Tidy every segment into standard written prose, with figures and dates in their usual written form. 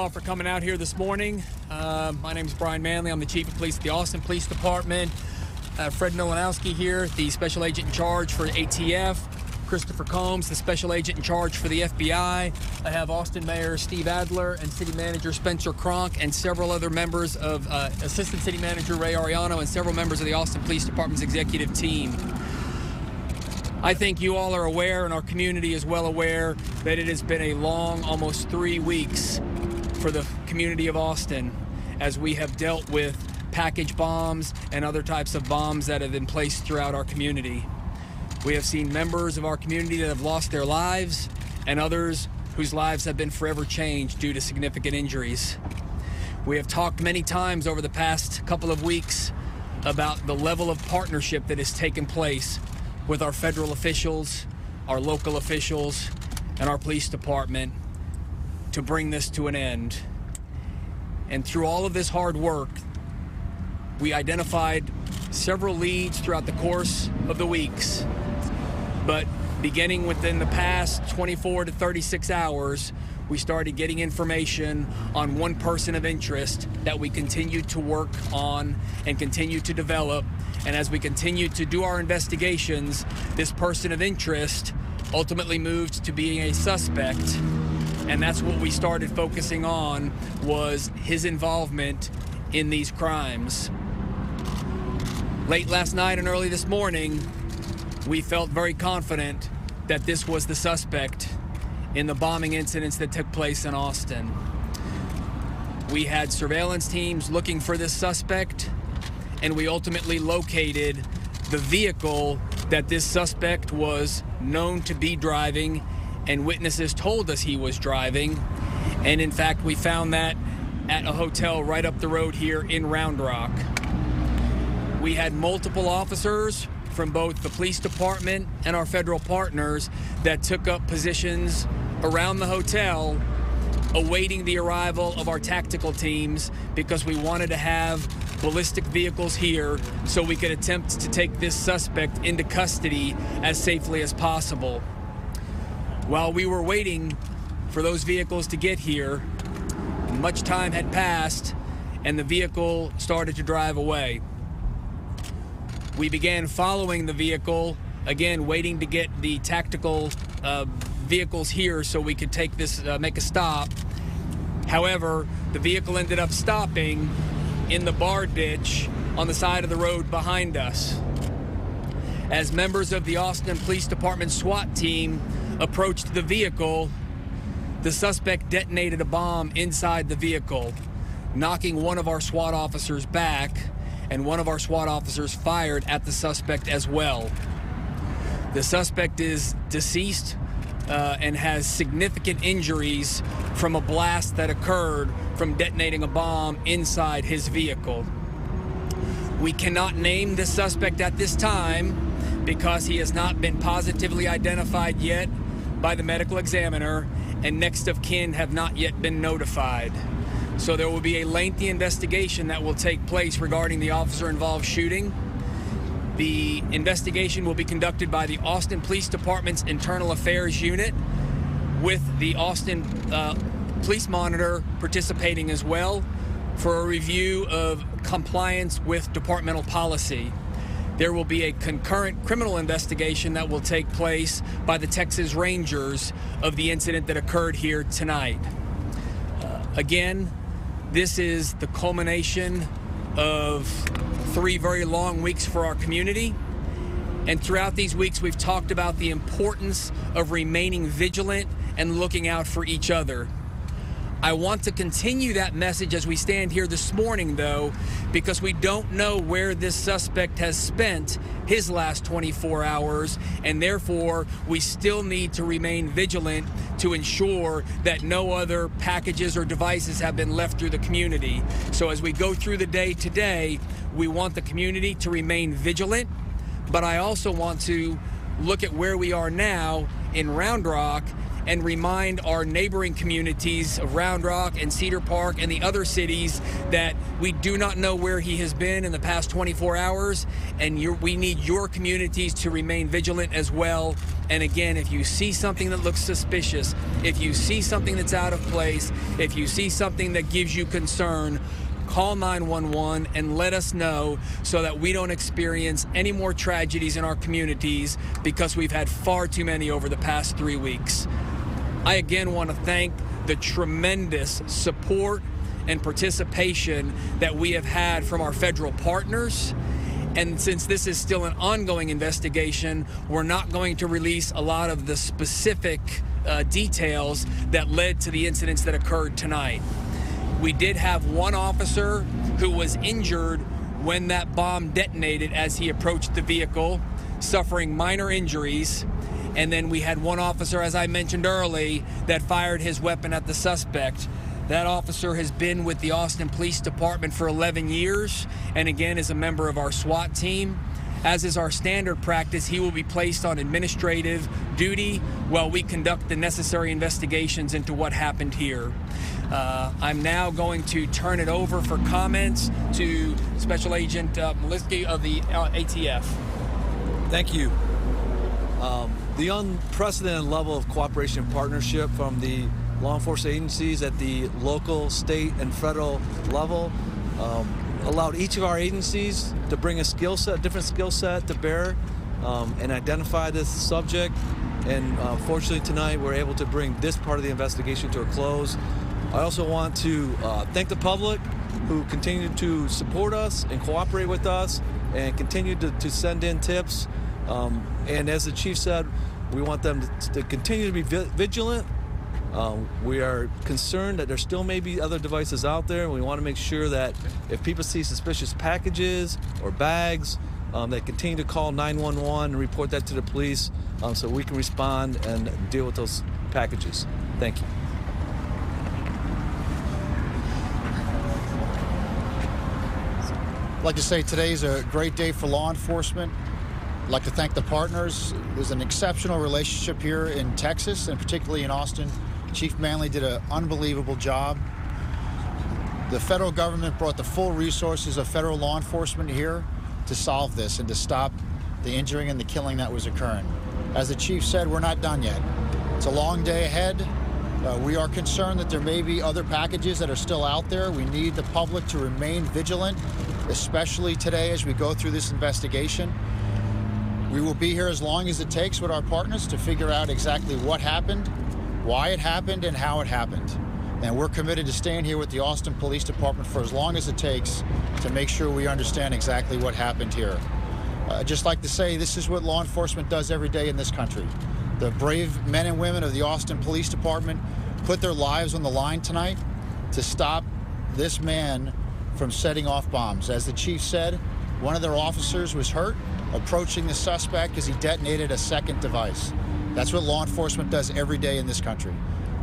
all for coming out here this morning. My name is Brian Manley. I'm the Chief of Police at the Austin Police Department. Fred Milanowski here, the Special Agent in charge for ATF. Christopher Combs, the Special Agent in charge for the FBI. I have Austin Mayor Steve Adler and City Manager Spencer Cronk and several other members of Assistant City Manager Ray Ariano and several members of the Austin Police Department's executive team. I think you all are aware, and our community is well aware, that it has been a long, almost 3 weeks for the community of Austin as we have dealt with package bombs and other types of bombs that have been placed throughout our community. We have seen members of our community that have lost their lives and others whose lives have been forever changed due to significant injuries. We have talked many times over the past couple of weeks about the level of partnership that has taken place with our federal officials, our local officials, and our police department to bring this to an end. And through all of this hard work, we identified several leads throughout the course of the weeks. But beginning within the past 24 to 36 hours, we started getting information on one person of interest that we continued to work on and continue to develop. And as we continued to do our investigations, this person of interest ultimately moved to being a suspect. And that's what we started focusing on, was his involvement in these crimes. Late last night and early this morning, we felt very confident that this was the suspect in the bombing incidents that took place in Austin. We had surveillance teams looking for this suspect, and we ultimately located the vehicle that this suspect was known to be driving, and witnesses told us he was driving. And in fact, we found that at a hotel right up the road here in Round Rock. We had multiple officers from both the police department and our federal partners that took up positions around the hotel awaiting the arrival of our tactical teams, because we wanted to have ballistic vehicles here so we could attempt to take this suspect into custody as safely as possible. While we were waiting for those vehicles to get here, much time had passed and the vehicle started to drive away. We began following the vehicle, again waiting to get the tactical vehicles here so we could take this, make a stop. However, the vehicle ended up stopping in the bar ditch on the side of the road behind us. As members of the Austin Police Department SWAT team approached the vehicle, the suspect detonated a bomb inside the vehicle, knocking one of our SWAT officers back, and one of our SWAT officers fired at the suspect as well. The suspect is deceased and has significant injuries from a blast that occurred from detonating a bomb inside his vehicle. We cannot name this suspect at this time because he has not been positively identified yet by the medical examiner, and next of kin have not yet been notified. So there will be a lengthy investigation that will take place regarding the officer-involved shooting. The investigation will be conducted by the Austin Police Department's Internal Affairs Unit, with the Austin Police Monitor participating as well for a review of compliance with departmental policy. There will be a concurrent criminal investigation that will take place by the Texas Rangers of the incident that occurred here tonight. Again, this is the culmination of 3 very long weeks for our community. And throughout these weeks, we've talked about the importance of remaining vigilant and looking out for each other. I want to continue that message as we stand here this morning, though, because we don't know where this suspect has spent his last 24 hours, and therefore we still need to remain vigilant to ensure that no other packages or devices have been left through the community. So as we go through the day today, we want the community to remain vigilant, but I also want to look at where we are now in Round Rock and remind our neighboring communities of Round Rock and Cedar Park and the other cities that we do not know where he has been in the past 24 hours, and we need your communities to remain vigilant as well. And again, if you see something that looks suspicious, if you see something that's out of place, if you see something that gives you concern, call 911 and let us know so that we don't experience any more tragedies in our communities, because we've had far too many over the past 3 weeks. I again want to thank the tremendous support and participation that we have had from our federal partners. And since this is still an ongoing investigation, we're not going to release a lot of the specific details that led to the incidents that occurred tonight. We did have one officer who was injured when that bomb detonated as he approached the vehicle, suffering minor injuries. And then we had one officer, as I mentioned earlier, that fired his weapon at the suspect. That officer has been with the Austin Police Department for 11 years and again is a member of our SWAT team. As is our standard practice, he will be placed on administrative duty while we conduct the necessary investigations into what happened here. I'm now going to turn it over for comments to Special Agent Maliski of the ATF. Thank you. The unprecedented level of cooperation and partnership from the law enforcement agencies at the local, state, and federal level allowed each of our agencies to bring a different skill set to bear and identify this subject. And fortunately tonight we're able to bring this part of the investigation to a close. I also want to thank the public who continue to support us and cooperate with us and continue to send in tips. And as the chief said, we want them to continue to be vigilant. We are concerned that there still may be other devices out there, and we want to make sure that if people see suspicious packages or bags, they continue to call 911 and report that to the police so we can respond and deal with those packages. Thank you. I'd like to say today's a great day for law enforcement. I'd like to thank the partners. There's an exceptional relationship here in Texas, and particularly in Austin. Chief Manley did an unbelievable job. The federal government brought the full resources of federal law enforcement here to solve this and to stop the injuring and the killing that was occurring. As the chief said, we're not done yet. It's a long day ahead. We are concerned that there may be other packages that are still out there. We need the public to remain vigilant, especially today as we go through this investigation. We will be here as long as it takes with our partners to figure out exactly what happened, why it happened, and how it happened. And we're committed to staying here with the Austin Police Department for as long as it takes to make sure we understand exactly what happened here. I'd just like to say this is what law enforcement does every day in this country. The brave men and women of the Austin Police Department put their lives on the line tonight to stop this man from setting off bombs. As the chief said, one of their officers was hurt approaching the suspect as he detonated a second device. That's what law enforcement does every day in this country.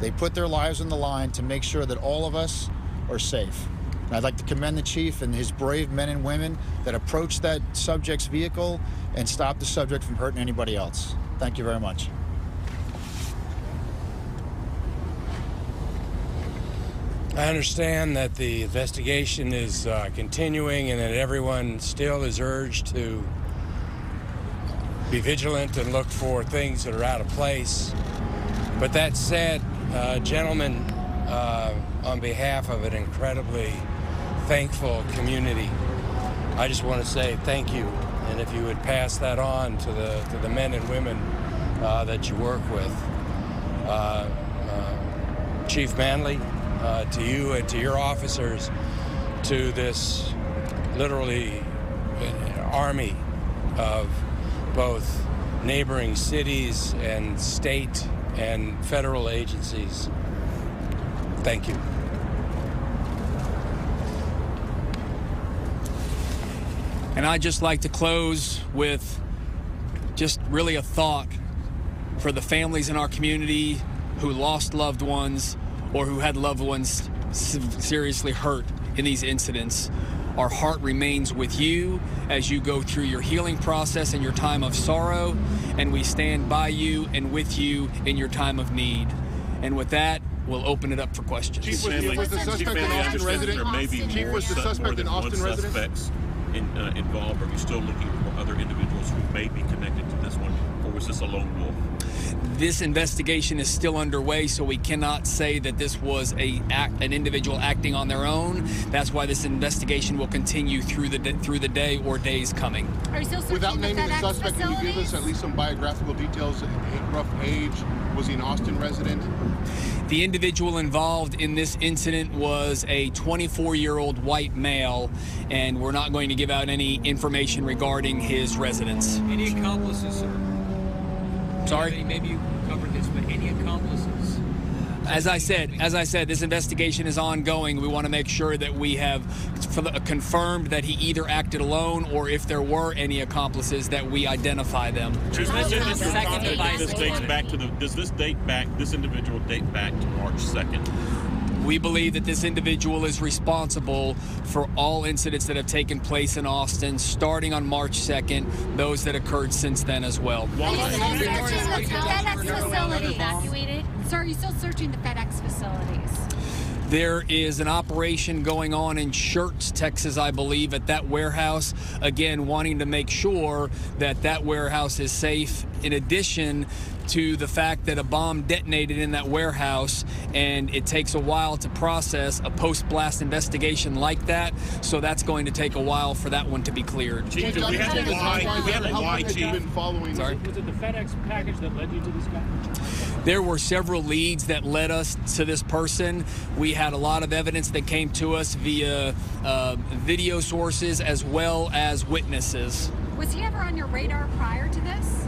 They put their lives on the line to make sure that all of us are safe. And I'd like to commend the chief and his brave men and women that approached that subject's vehicle and stopped the subject from hurting anybody else. Thank you very much. I understand that the investigation is continuing and that everyone still is urged to be vigilant and look for things that are out of place. But that said, gentlemen, on behalf of an incredibly thankful community, I just want to say thank you. And if you would pass that on to the men and women that you work with. Chief Manley, to you and to your officers, to this literally army of both neighboring cities and state and federal agencies. Thank you. And I'd just like to close with just really a thought for the families in our community who lost loved ones or who had loved ones seriously hurt in these incidents. Our heart remains with you as you go through your healing process and your time of sorrow, and we stand by you and with you in your time of need. And with that, we'll open it up for questions. Chief, was the suspect an Austin resident? There may be Chief, was the suspect an Austin resident? Suspects involved? Are you still looking for other individuals who may be connected to this one, or was this a lone wolf? This investigation is still underway, so we cannot say that this was an individual acting on their own. That's why this investigation will continue through the day or days coming. Are you still searching Without naming the suspect, facilities? can you give us at least some biographical details? Rough age? Was he an Austin resident? The individual involved in this incident was a 24-year-old white male, and we're not going to give out any information regarding his residence. Any accomplices, sir? Sorry? Maybe you covered this, but any accomplices? As I said, this investigation is ongoing. We want to make sure that we have confirmed that he either acted alone, or if there were any accomplices, that we identify them. Does this individual date back to March 2nd? We believe that this individual is responsible for all incidents that have taken place in Austin, starting on March 2nd, those that occurred since then as well. Are you still searching the FedEx facility? Evacuated? Sir, are you still searching the FedEx facilities? There is an operation going on in Schertz, Texas, I believe, at that warehouse. Again, wanting to make sure that that warehouse is safe, in addition to the fact that a bomb detonated in that warehouse, and it takes a while to process a post-blast investigation like that, so that's going to take a while for that one to be cleared. Chief, do we have a why, Chief? Sorry? Was it the FedEx package that led you to this guy? There were several leads that led us to this person. We had a lot of evidence that came to us via video sources as well as witnesses. Was he ever on your radar prior to this?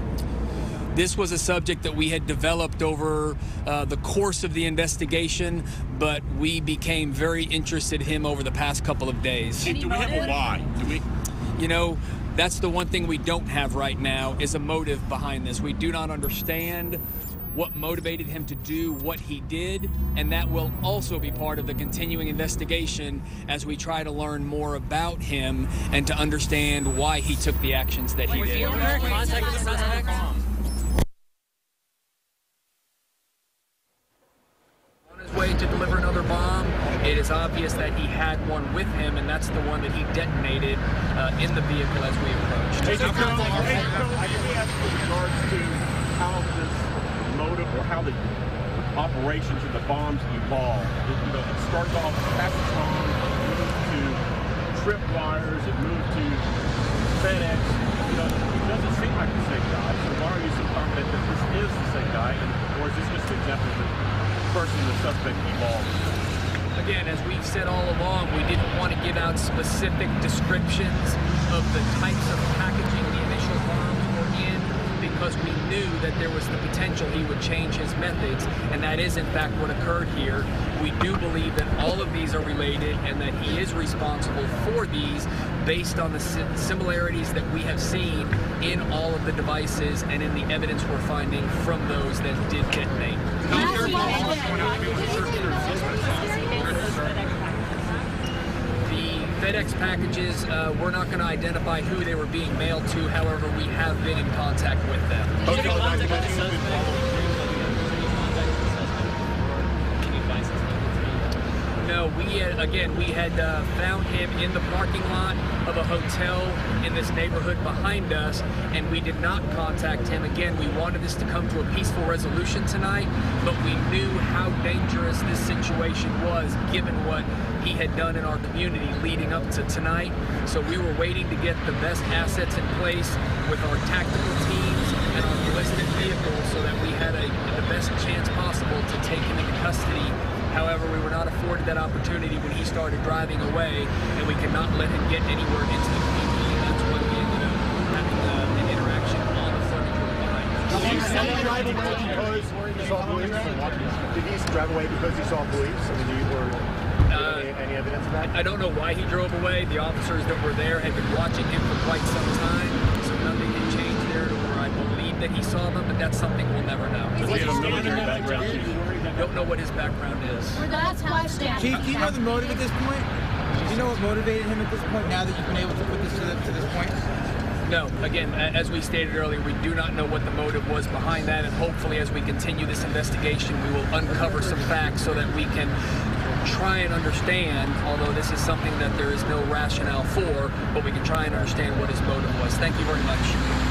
This was a subject that we had developed over the course of the investigation, but we became very interested in him over the past couple of days. Chief, do we have a why? You know, that's the one thing we don't have right now, is a motive behind this. We do not understand what motivated him to do what he did, and that will also be part of the continuing investigation as we try to learn more about him and to understand why he took the actions that he did. Contact the suspect? Way to deliver another bomb. It is obvious that he had one with him, and that's the one that he detonated in the vehicle as we approached. I can ask with regards to how this motive or how the operations of the bombs evolved. It started off package bomb, it moved to tripwires, it moved to FedEx. It doesn't seem like the same guy. So why are you so confident that this is the same guy, or is this just an example of the person the suspect evolved? Again, as we've said all along, we didn't want to give out specific descriptions of the types of packaging the initial bombs were in, because we knew that there was the potential he would change his methods, and that is in fact what occurred here. We do believe that all of these are related and that he is responsible for these based on the similarities that we have seen in all of the devices and in the evidence we're finding from those that did detonate. The FedEx packages, we're not going to identify who they were being mailed to. However, we have been in contact with them. No, we had found him in the parking lot of a hotel in this neighborhood behind us, and we did not contact him. Again, we wanted this to come to a peaceful resolution tonight, but we knew how dangerous this situation was given what he had done in our community leading up to tonight. So we were waiting to get the best assets in place with our tactical teams and our ballistic vehicles so that we had the best chance possible to take him into custody. However, we were not afforded that opportunity when he started driving away, and we could not let him get anywhere into the community, and that's when we ended up having an interaction on the frontage road behind us. Did he drive away because he saw police? Did he drive away because he saw police? I mean, any evidence of that? I don't know why he drove away. The officers that were there had been watching him for quite some time, so nothing had changed there to where I believe that he saw them, but that's something we'll never know. Does he have a military background? Don't know what his background is. Last question. Chief, do you know the motive at this point? Do you know what motivated him at this point, now that you've been able to put this to this point? No, again, as we stated earlier, we do not know what the motive was behind that, and hopefully as we continue this investigation, we will uncover some facts so that we can try and understand, although this is something that there is no rationale for, but we can try and understand what his motive was. Thank you very much.